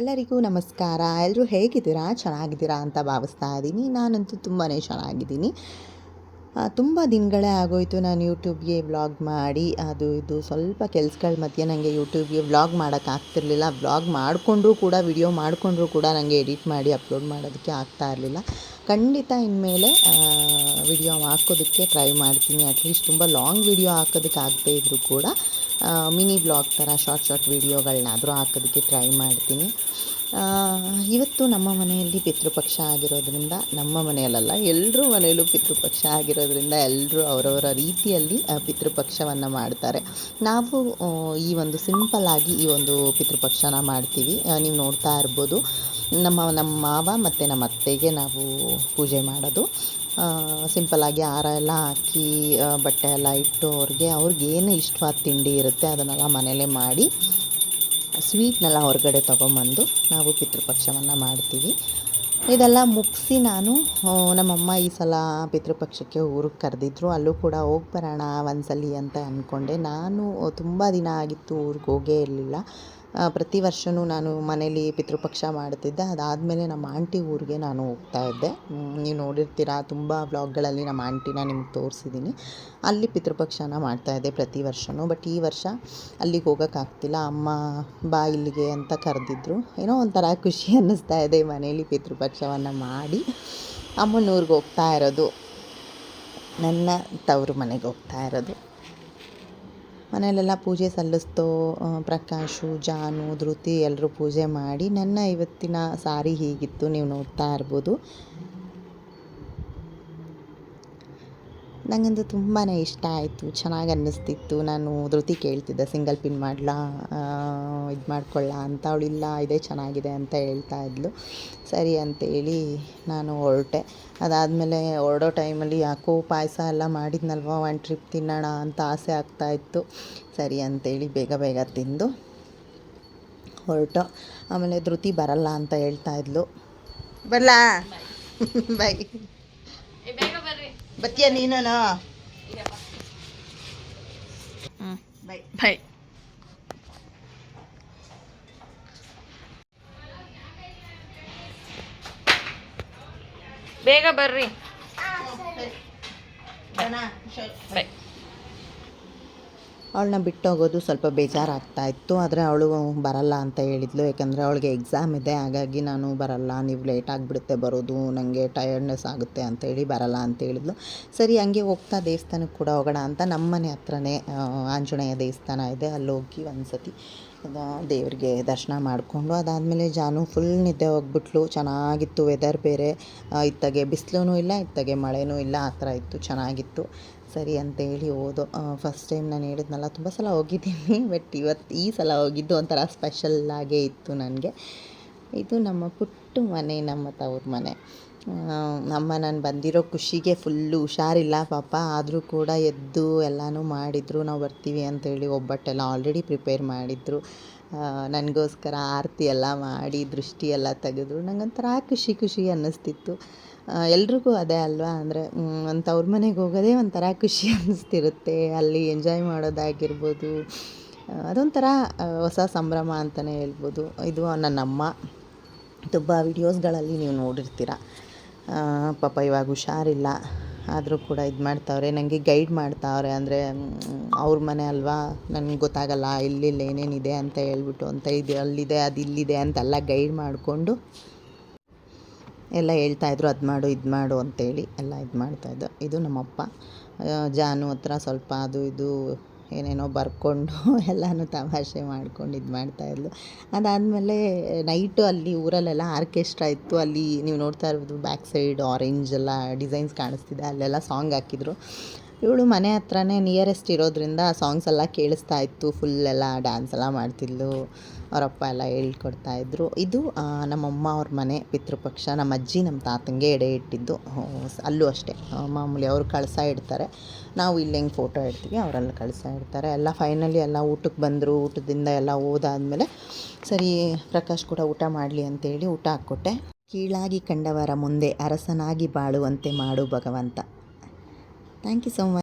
ಎಲ್ಲರಿಗೂ ನಮಸ್ಕಾರ. ಎಲ್ಲರೂ ಹೇಗಿದ್ದೀರಾ? ಚೆನ್ನಾಗಿದ್ದೀರಾ ಅಂತ ಭಾವಿಸ್ತಾ ಇದ್ದೀನಿ. ನಾನಂತೂ ತುಂಬಾ ಚೆನ್ನಾಗಿದ್ದೀನಿ. ತುಂಬ ದಿನಗಳೇ ಆಗೋಯಿತು ನಾನು ಯೂಟ್ಯೂಬ್ಗೆ ವ್ಲಾಗ್ ಮಾಡಿ. ಅದು ಇದು ಸ್ವಲ್ಪ ಕೆಲ್ಸಗಳ ಮಧ್ಯೆ ನನಗೆ ಯೂಟ್ಯೂಬ್ಗೆ ವ್ಲಾಗ್ ಮಾಡೋಕ್ಕಾಗ್ತಿರ್ಲಿಲ್ಲ. ವ್ಲಾಗ್ ಮಾಡಿಕೊಂಡ್ರೂ ಕೂಡ, ವಿಡಿಯೋ ಮಾಡಿಕೊಂಡ್ರೂ ಕೂಡ ನನಗೆ ಎಡಿಟ್ ಮಾಡಿ ಅಪ್ಲೋಡ್ ಮಾಡೋದಕ್ಕೆ ಆಗ್ತಾ ಇರಲಿಲ್ಲ. ಖಂಡಿತ ಇನ್ಮೇಲೆ ವಿಡಿಯೋ ಹಾಕೋದಕ್ಕೆ ಟ್ರೈ ಮಾಡ್ತೀನಿ. ಅಟ್ಲೀಸ್ಟ್ ತುಂಬ ಲಾಂಗ್ ವಿಡಿಯೋ ಹಾಕೋದಕ್ಕೆ ಆಗದೇ ಇದ್ದರೂ ಕೂಡ ಮಿನಿ ಬ್ಲಾಗ್ ಥರ ಶಾರ್ಟ್ ವಿಡಿಯೋಗಳನ್ನಾದರೂ ಹಾಕೋದಕ್ಕೆ ಟ್ರೈ ಮಾಡ್ತೀನಿ. ಇವತ್ತು ನಮ್ಮ ಮನೆಯಲ್ಲಿ ಪಿತೃಪಕ್ಷ ಆಗಿರೋದ್ರಿಂದ, ನಮ್ಮ ಮನೆಯಲ್ಲ ಎಲ್ಲರೂ ಮನೆಯಲ್ಲೂ ಪಿತೃಪಕ್ಷ ಆಗಿರೋದ್ರಿಂದ ಎಲ್ಲರೂ ಅವರವರ ರೀತಿಯಲ್ಲಿ ಪಿತೃಪಕ್ಷವನ್ನು ಮಾಡ್ತಾರೆ. ನಾವು ಈ ಒಂದು ಸಿಂಪಲ್ಲಾಗಿ ಈ ಒಂದು ಪಿತೃಪಕ್ಷನ ಮಾಡ್ತೀವಿ. ನೀವು ನೋಡ್ತಾ ಇರ್ಬೋದು, ನಮ್ಮ ಮಾವ ಮತ್ತು ನಮ್ಮ ಅತ್ತೆಗೆ ನಾವು ಪೂಜೆ ಮಾಡೋದು. ಸಿಂಪಲ್ಲಾಗಿ ಹಾರ ಎಲ್ಲ ಹಾಕಿ ಬಟ್ಟೆ ಎಲ್ಲ ಇಟ್ಟು ಅವ್ರಿಗೇನು ಇಷ್ಟವಾದ ತಿಂಡಿ ಇರುತ್ತೆ ಅದನ್ನೆಲ್ಲ ಮನೇಲೇ ಮಾಡಿ, ಸ್ವೀಟ್ನೆಲ್ಲ ಹೊರಗಡೆ ತೊಗೊಂಬಂದು ನಾವು ಪಿತೃಪಕ್ಷವನ್ನು ಮಾಡ್ತೀವಿ. ಇದೆಲ್ಲ ಮುಗಿಸಿ ನಾನು ನಮ್ಮಮ್ಮ ಈ ಸಲ ಪಿತೃಪಕ್ಷಕ್ಕೆ ಊರಿಗೆ ಕರೆದಿದ್ರು. ಅಲ್ಲೂ ಕೂಡ ಹೋಗಿ ಬರೋಣ ಒಂದ್ಸಲಿ ಅಂತ ಅಂದ್ಕೊಂಡೆ. ನಾನು ತುಂಬ ದಿನ ಆಗಿತ್ತು ಊರಿಗೆ ಹೋಗೇ ಇರಲಿಲ್ಲ. ಪ್ರತಿ ವರ್ಷವೂ ನಾನು ಮನೇಲಿ ಪಿತೃಪಕ್ಷ ಮಾಡ್ತಿದ್ದೆ. ಅದಾದಮೇಲೆ ನಮ್ಮ ಆಂಟಿ ಊರಿಗೆ ನಾನು ಹೋಗ್ತಾಯಿದ್ದೆ. ನೀವು ನೋಡಿರ್ತೀರ, ತುಂಬ ವ್ಲಾಗ್ಗಳಲ್ಲಿ ನಮ್ಮ ಆಂಟಿನ ನಿಮ್ಗೆ ತೋರಿಸಿದ್ದೀನಿ. ಅಲ್ಲಿ ಪಿತೃಪಕ್ಷನ ಮಾಡ್ತಾಯಿದ್ದೆ ಪ್ರತಿ ವರ್ಷವೂ. ಬಟ್ ಈ ವರ್ಷ ಅಲ್ಲಿಗೆ ಹೋಗೋಕ್ಕಾಗ್ತಿಲ್ಲ. ಅಮ್ಮ ಬಾ ಇಲ್ಲಿಗೆ ಅಂತ ಕರೆದಿದ್ರು. ಏನೋ ಒಂಥರ ಖುಷಿ ಅನ್ನಿಸ್ತಾ ಇದೆ ಮನೇಲಿ ಪಿತೃಪಕ್ಷವನ್ನು ಮಾಡಿ. ಅಮ್ಮನ ಊರಿಗೆ ಹೋಗ್ತಾ ಇರೋದು, ನನ್ನ ತವರು ಮನೆಗೆ ಹೋಗ್ತಾ ಇರೋದು. ಮನೆಯಲ್ಲೆಲ್ಲ ಪೂಜೆ ಸಲ್ಲಿಸ್ತೋ ಪ್ರಕಾಶು, ಜಾನು, ಧೃತಿ ಎಲ್ಲರೂ ಪೂಜೆ ಮಾಡಿ. ನನ್ನ ಇವತ್ತಿನ ಸಾರಿ ಹೀಗಿತ್ತು, ನೀವು ನೋಡ್ತಾ ಇರ್ಬೋದು. ನನಗಂತೂ ತುಂಬಾ ಇಷ್ಟ ಆಯಿತು, ಚೆನ್ನಾಗಿ ಅನ್ನಿಸ್ತಿತ್ತು. ನಾನು ಧೃತಿ ಕೇಳ್ತಿದ್ದೆ ಸಿಂಗಲ್ ಪಿನ್ ಮಾಡಲಾ, ಇದು ಮಾಡ್ಕೊಳ್ಳ ಅಂತ. ಅವಳಿಲ್ಲ ಇದೇ ಚೆನ್ನಾಗಿದೆ ಅಂತ ಹೇಳ್ತಾ ಇದ್ಲು. ಸರಿ ಅಂತೇಳಿ ನಾನು ಹೊರಟೆ. ಅದಾದಮೇಲೆ ಹೊರಡೋ ಟೈಮಲ್ಲಿ ಯಾಕೋ ಪಾಯಸ ಎಲ್ಲ ಮಾಡಿದ್ನಲ್ವ, ಒಂದು ಟ್ರಿಪ್ ತಿನ್ನೋಣ ಅಂತ ಆಸೆ ಆಗ್ತಾಯಿತ್ತು. ಸರಿ ಅಂತೇಳಿ ಬೇಗ ತಿಂದು ಹೊರಟು. ಆಮೇಲೆ ಧೃತಿ ಬರಲ್ಲ ಅಂತ ಹೇಳ್ತಾ ಇದ್ಲು. ಬರಲಾ ಬೈ ಬತ್ತಿಯ ನೀನು ಬೈ ಬೈ. ಬೇಗ ಬರ್ರಿ. ಬೈ. ಅವಳನ್ನ ಬಿಟ್ಟೋಗೋದು ಸ್ವಲ್ಪ ಬೇಜಾರಾಗ್ತಾ ಇತ್ತು. ಆದರೆ ಅವಳು ಬರಲ್ಲ ಅಂತ ಹೇಳಿದ್ಲು. ಯಾಕಂದರೆ ಅವಳಿಗೆ ಎಕ್ಸಾಮ್ ಇದೆ, ಹಾಗಾಗಿ ನಾನು ಬರಲ್ಲ, ನೀವು ಲೇಟ್ ಆಗಿಬಿಡುತ್ತೆ ಬರೋದು, ನನಗೆ ಟಯರ್ಡ್ನೆಸ್ ಆಗುತ್ತೆ ಅಂತೇಳಿ ಬರಲ್ಲ ಅಂತ ಹೇಳಿದ್ಲು. ಸರಿ, ಹಂಗೆ ಹೋಗ್ತಾ ದೇವಸ್ಥಾನಕ್ಕೆ ಕೂಡ ಹೋಗೋಣ ಅಂತ. ನಮ್ಮ ಮನೆ ಹತ್ರನೇ ಆಂಜನೇಯ ದೇವಸ್ಥಾನ ಇದೆ, ಅಲ್ಲಿ ಹೋಗಿ ಒಂದು ಸತಿ ದೇವರಿಗೆ ದರ್ಶನ ಮಾಡಿಕೊಂಡು ಅದಾದಮೇಲೆ ಜಾನು ಫುಲ್ ನಿದ್ದೆ ಹೋಗ್ಬಿಟ್ಲು. ಚೆನ್ನಾಗಿತ್ತು ವೆದರ್ ಬೇರೆ, ಇತ್ತಗೆ ಬಿಸಿಲೂ ಇಲ್ಲ, ಇತ್ತಗೆ ಮಳೆನೂ ಇಲ್ಲ, ಆ ಥರ ಇತ್ತು, ಚೆನ್ನಾಗಿತ್ತು. ಸರಿ ಅಂತೇಳಿ ಹೋದೋ. ಫಸ್ಟ್ ಟೈಮ್ ನಾನು ಹೇಳಿದ್ನಲ್ಲ, ತುಂಬ ಸಲ ಹೋಗಿದ್ದೀನಿ, ಬಟ್ ಈ ಸಲ ಹೋಗಿದ್ದು ಒಂಥರ ಸ್ಪೆಷಲ್ಲಾಗೇ ಇತ್ತು ನನಗೆ. ಇದು ನಮ್ಮ ಪುಟ್ಟ ಮನೆ, ನಮ್ಮ ತವ್ರ ಮನೆ. ಅಮ್ಮ ನಾನು ಬಂದಿರೋ ಖುಷಿಗೆ ಫುಲ್ಲು ಹುಷಾರಿಲ್ಲ ಪಾಪ, ಆದರೂ ಕೂಡ ಎದ್ದು ಎಲ್ಲನೂ ಮಾಡಿದರು. ನಾವು ಬರ್ತೀವಿ ಅಂತೇಳಿ ಒಬ್ಬಟ್ಟೆಲ್ಲ ಆಲ್ರೆಡಿ ಪ್ರಿಪೇರ್ ಮಾಡಿದರು. ನನಗೋಸ್ಕರ ಆರತಿ ಎಲ್ಲ ಮಾಡಿ ದೃಷ್ಟಿ ಎಲ್ಲ ತೆಗೆದ್ರು. ನನಗೊಂಥರ ಖುಷಿ ಅನ್ನಿಸ್ತಿತ್ತು. ಎಲ್ರಿಗೂ ಅದೇ ಅಲ್ವಾ, ಅಂದರೆ ಒಂದು ತವ್ರ ಮನೆಗೆ ಹೋಗೋದೇ ಒಂಥರ ಖುಷಿ ಅನ್ನಿಸ್ತಿರುತ್ತೆ. ಅಲ್ಲಿ ಎಂಜಾಯ್ ಮಾಡೋದಾಗಿರ್ಬೋದು, ಅದೊಂಥರ ಹೊಸ ಸಂಭ್ರಮ ಅಂತಲೇ ಹೇಳ್ಬೋದು. ಇದು ನನ್ನಮ್ಮ. ತುಂಬ ವಿಡಿಯೋಸ್ಗಳಲ್ಲಿ ನೀವು ನೋಡಿರ್ತೀರ. ಪಾಪ ಇವಾಗ ಹುಷಾರಿಲ್ಲ, ಆದರೂ ಕೂಡ ಇದು ಮಾಡ್ತಾವ್ರೆ, ನನಗೆ ಗೈಡ್ ಮಾಡ್ತಾವ್ರೆ. ಅಂದರೆ ಅವ್ರ ಮನೆ ಅಲ್ವಾ, ನನಗೆ ಗೊತ್ತಾಗಲ್ಲ ಇಲ್ಲಿ ಏನೇನಿದೆ ಅಂತ ಹೇಳ್ಬಿಟ್ಟು ಅಂತ, ಇದು ಅಲ್ಲಿದೆ ಅದು ಇಲ್ಲಿದೆ ಅಂತೆಲ್ಲ ಗೈಡ್ ಮಾಡಿಕೊಂಡು ಎಲ್ಲ ಹೇಳ್ತಾಯಿದ್ರು. ಅದು ಮಾಡು ಇದು ಮಾಡು ಅಂತೇಳಿ ಎಲ್ಲ ಇದು ಮಾಡ್ತಾಯಿದ್ದು. ಇದು ನಮ್ಮಪ್ಪ. ಜಾನು ಹತ್ರ ಸ್ವಲ್ಪ ಅದು ಇದು ಏನೇನೋ ಬರ್ಕೊಂಡು ಎಲ್ಲನೂ ತಮಾಷೆ ಮಾಡ್ಕೊಂಡು ಇದು ಮಾಡ್ತಾಯಿದ್ಲು. ಅದಾದಮೇಲೆ ನೈಟು ಅಲ್ಲಿ ಊರಲ್ಲೆಲ್ಲ ಆರ್ಕೆಸ್ಟ್ರಾ ಇತ್ತು. ಅಲ್ಲಿ ನೀವು ನೋಡ್ತಾ ಇರ್ಬೋದು ಬ್ಯಾಕ್ ಸೈಡ್ ಆರೆಂಜ್ ಎಲ್ಲ ಡಿಸೈನ್ಸ್ ಕಾಣಿಸ್ತಿದೆ, ಅಲ್ಲೆಲ್ಲ ಸಾಂಗ್ ಹಾಕಿದ್ರು. ಇವಳು ಮನೆ ಹತ್ರನೇ ನಿಯರೆಸ್ಟ್ ಇರೋದ್ರಿಂದ ಸಾಂಗ್ಸ್ ಎಲ್ಲ ಕೇಳಿಸ್ತಾ ಇತ್ತು. ಫುಲ್ಲೆಲ್ಲ ಡ್ಯಾನ್ಸ್ ಎಲ್ಲ ಮಾಡ್ತಿದ್ಲು. ಅವರಪ್ಪ ಎಲ್ಲ ಹೇಳ್ಕೊಡ್ತಾಯಿದ್ರು. ಇದು ನಮ್ಮಮ್ಮ ಅವ್ರ ಮನೆ ಪಿತೃಪಕ್ಷ. ನಮ್ಮ ಅಜ್ಜಿ ನಮ್ಮ ತಾತಂಗೆ ಎಡೆ ಇಟ್ಟಿದ್ದು. ಅಲ್ಲೂ ಅಷ್ಟೇ ಮಾಮೂಲಿ ಅವರು ಕಳಸ ಇಡ್ತಾರೆ, ನಾವು ಇಲ್ಲಿ ಹೆಂಗೆ ಫೋಟೋ ಇಡ್ತೀವಿ ಅವರೆಲ್ಲ ಕಳಸ ಇಡ್ತಾರೆ. ಎಲ್ಲ ಫೈನಲಿ ಎಲ್ಲ ಊಟಕ್ಕೆ ಬಂದರು. ಊಟದಿಂದ ಎಲ್ಲ ಹೋದಾದ್ಮೇಲೆ ಸರಿ ಪ್ರಕಾಶ್ ಕೂಡ ಊಟ ಮಾಡಲಿ ಅಂತೇಳಿ ಊಟ ಹಾಕ್ಕೊಟ್ಟೆ. ಕೀಳಾಗಿ ಕಂಡವರ ಮುಂದೆ ಅರಸನಾಗಿ ಬಾಳುವಂತೆ ಮಾಡು ಭಗವಂತ. Thank you so much.